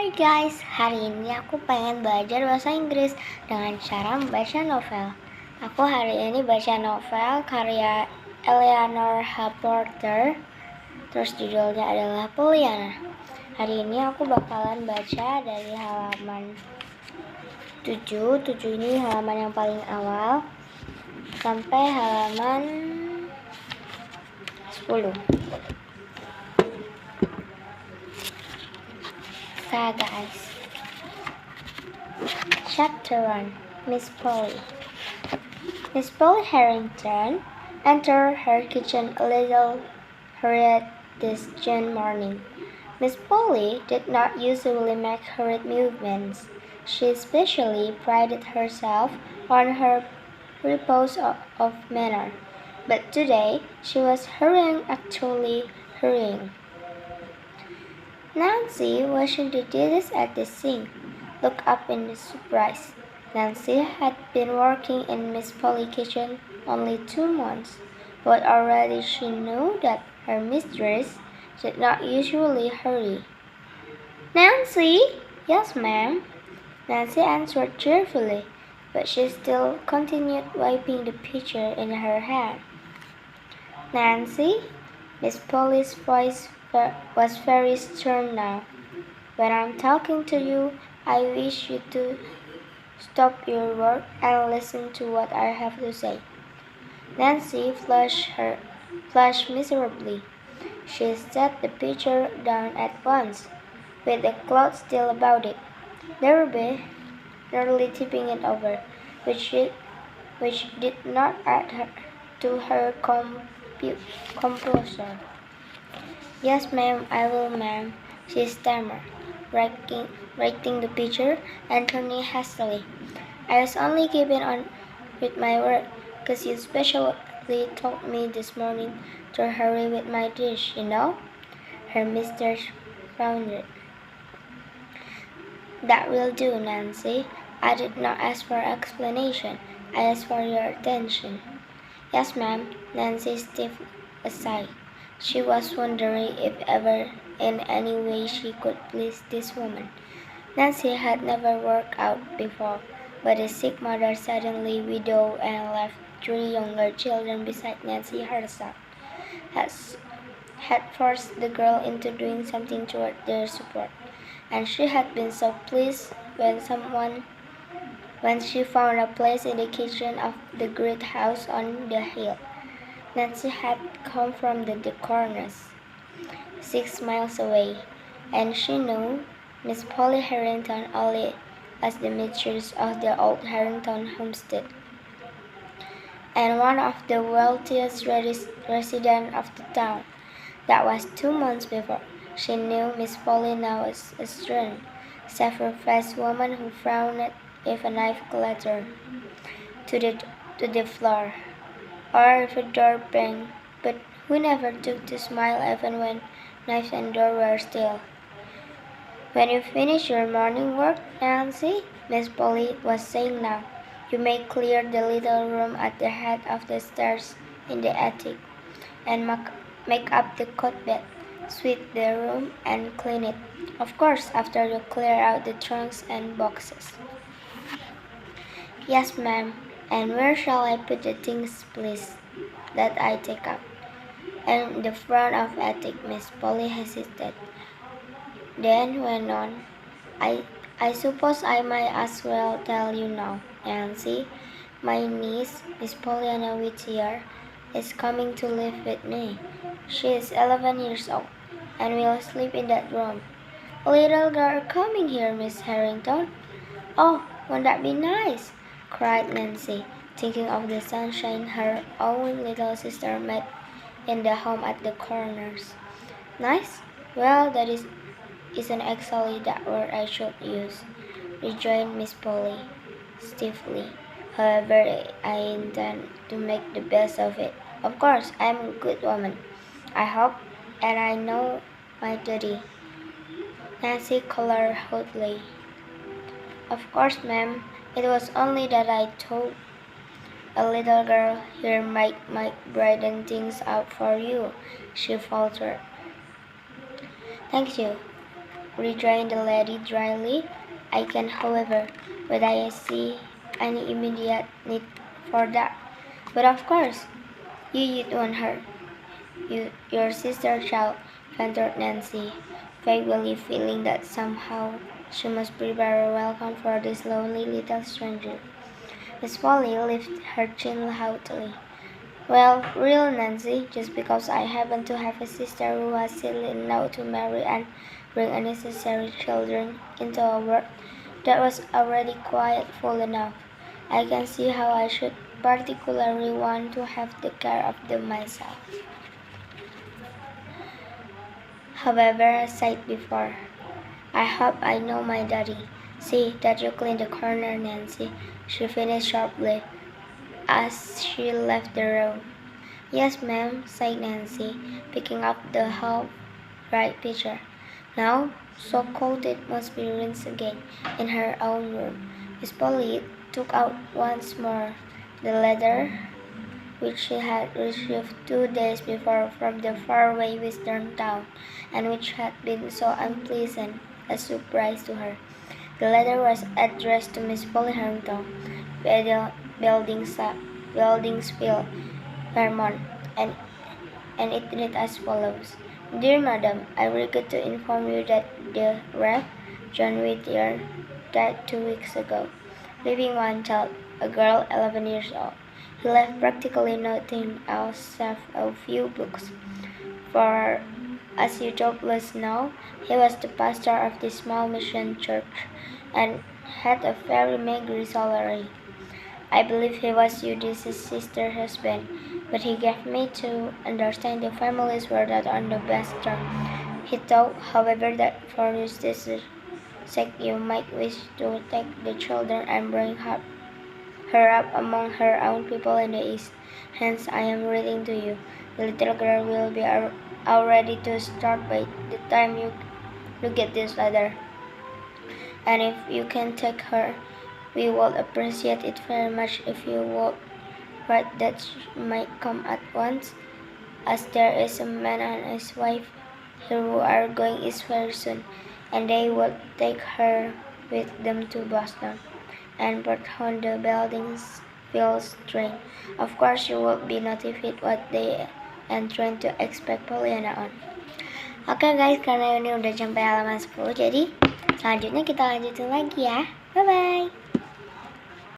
Hai guys, hari ini aku pengen belajar bahasa Inggris dengan cara membaca novel. Aku hari ini baca novel karya Eleanor Porter, terus judulnya adalah Pollyanna. Hari ini aku bakalan baca dari halaman 7 ini halaman yang paling awal, sampai halaman 10. Guys. Chapter 1. Miss Polly. Miss Polly Harrington entered her kitchen a little hurried this June morning. Miss Polly did not usually make hurried movements. She especially prided herself on her repose of manner. But today she was hurrying, actually hurrying. Nancy, washing the dishes at the sink, looked up in surprise. Nancy had been working in Miss Polly's kitchen only 2 months, but already she knew that her mistress did not usually hurry. Nancy? Yes, ma'am. Nancy answered cheerfully, but she still continued wiping the pitcher in her hand. Nancy? Miss Polly's voice was very stern now. When I'm talking to you, I wish you to stop your work and listen to what I have to say. Nancy flushed miserably. She set the pitcher down at once, with the cloth still about it, nearly tipping it over, which did not add to her composure. Yes, ma'am, I will, ma'am, she stammered, raking the pitcher and turning hastily. I was only keeping on with my work, 'cause you specially told me this morning to hurry with my dish, you know? Her mistress frowned. That will do, Nancy. I did not ask for explanation. I asked for your attention. Yes, ma'am, Nancy stiffed aside. She was wondering if ever in any way she could please this woman. Nancy had never worked out before, but a sick mother, suddenly widowed and left 3 younger children beside Nancy herself, had forced the girl into doing something toward their support, and she had been so pleased when she found a place in the kitchen of the great house on the hill. Nancy had come from the Corners, 6 miles away, and she knew Miss Polly Harrington only as the mistress of the old Harrington homestead, and one of the wealthiest residents of the town. That was 2 months before. She knew Miss Polly now as a stern, severe-faced woman who frowned if a knife clattered to the floor, or if a door banged, but who never took to smile even when knives and door were still. When you finish your morning work, Nancy, Miss Polly was saying now, you may clear the little room at the head of the stairs in the attic, and make up the coat bed, sweep the room, and clean it. Of course, after you clear out the trunks and boxes. Yes, ma'am. And where shall I put the things, please, that I take up? In the front of attic, Miss Polly hesitated, then went on. I suppose I might as well tell you now, Nancy. My niece, Miss Pollyanna Whittier, is coming to live with me. She is 11 years old, and will sleep in that room. A little girl coming here, Miss Harrington? Oh, won't that be nice? Cried Nancy, thinking of the sunshine her own little sister met in the home at the Corners. Nice? Well, that isn't exactly that word I should use, rejoined Miss Polly stiffly. However, I intend to make the best of it. Of course, I'm a good woman, I hope, and I know my duty. Nancy colored hotly. Of course, ma'am. It was only that I told a little girl here might brighten things up for you, she faltered. Thank you. rejoined the lady dryly. I can, however, but I see any immediate need for that. But of course, you don't hurt. Your sister shall, ventured Nancy, vaguely feeling that somehow she must be very welcome for this lonely little stranger. Miss Polly lifted her chin haughtily. Well, real Nancy, just because I happen to have a sister who was silly enough to marry and bring unnecessary children into a world that was already quite full enough, I can see how I should particularly want to have the care of them myself. However, I said before, I hope I know my daddy. See that you clean the corner, Nancy, she finished sharply as she left the room. Yes, ma'am, sighed Nancy, picking up the half-dried pitcher. Now, so cold it must be rinsed again in her own room. Miss Polly took out once more the letter which she had received 2 days before from the faraway western town, and which had been so unpleasant a surprise to her. The letter was addressed to Miss Polly Harrington, Beldingsville, Vermont, and it read as follows: Dear Madam, I regret to inform you that the Rev. John Whittier died 2 weeks ago, leaving one child, a girl 11 years old. He left practically nothing else save a few books. For, as you doubtless know, he was the pastor of this small mission church and had a very meager salary. I believe he was Eudice's sister's husband, but he gave me to understand the families were not on the best terms. He thought, however, that for Eudice's sake you might wish to take the children and bring her up among her own people in the East. Hence, I am reading to you. The little girl will be all ready to start by the time you get this letter. And if you can take her, we would appreciate it very much if you would write that she might come at once, as there is a man and his wife here who are going east very soon, and they would take her with them to Boston and put on the Beldingsville train. Of course, you will be notified what day and train to expect Pollyanna on. Oke guys, karena ini udah sampai halaman 10, jadi selanjutnya kita lanjutin lagi ya. Bye-bye.